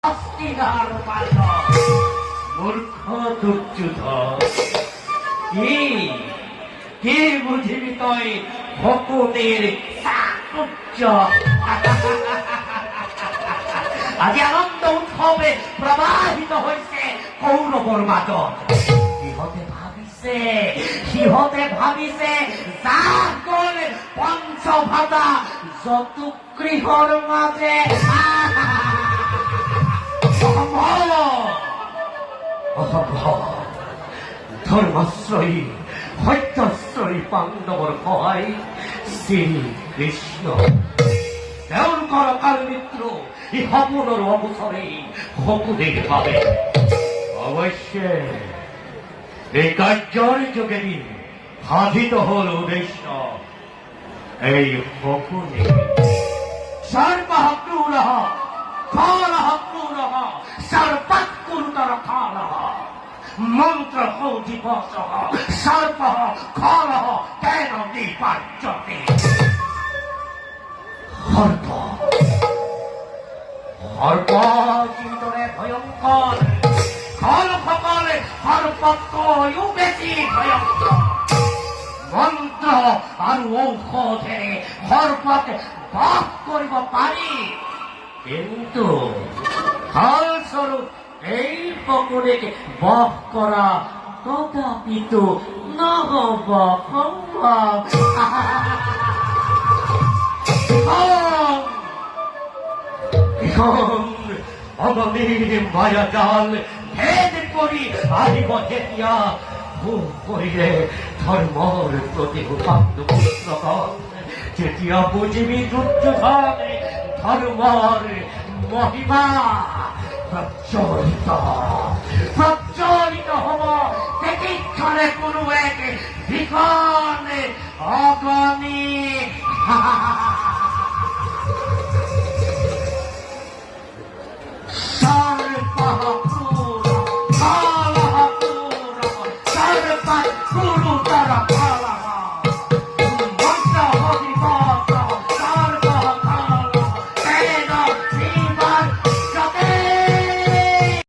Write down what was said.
অস্থিরার পাল্ল মূর্খ দুর্যোধন কি কে বুঝিবি তই ভকুদের চাতুর্য আজি আনন্দ উৎসবে প্রবাহিত হয়েছে কৌরবর মাদক সিহতে ভাবিছে যাকল পঞ্চভাতা যত গৃহর মাঝে ধর্মাশ্রয়ী হত্যাশ্রয়ী পাণ্ডবর ভয় শ্রী কৃষ্ণ দেওর কাল মিত্র এই হপনের অবসরে হকুদের পাবে অবশ্যই এই কার্যর যোগেদি সাধিত হল উদ্দেশ্য এই হকুনে সর্বঃ ক্রূরঃ কালঃ ক্রূরঃ সর্বাৎ ক্রূরতর কালঃ মন্ত্র কৌদিবসঃ সর্বঃ কালঃ তেন নিপাচ্যতে হর্প হর্প চিন্তনে ভয়ঙ্কর কাল সকলে সর্বত্রও বেশি ভয়ঙ্কর মন্ত্র আর ঔষধে সর্বতে বাস কৰিব পাৰি কিন্তু ফলস্বৰূপ এই পকুৰেকে বশ কৰা তথাপিতো নহব সম্ভৱ অগণীর মায়া জাল ভেদ করি আহিব যেতিয়া ভুল করিলে ধর্মর প্রতি উপান্ত পুত্রগণ যেতিয়া বুঝিবি দুর্যোধন ধর্মর মহিমা প্রজ্বলিত হব প্রতীক্ষণে কোনো এক বিকন অগণী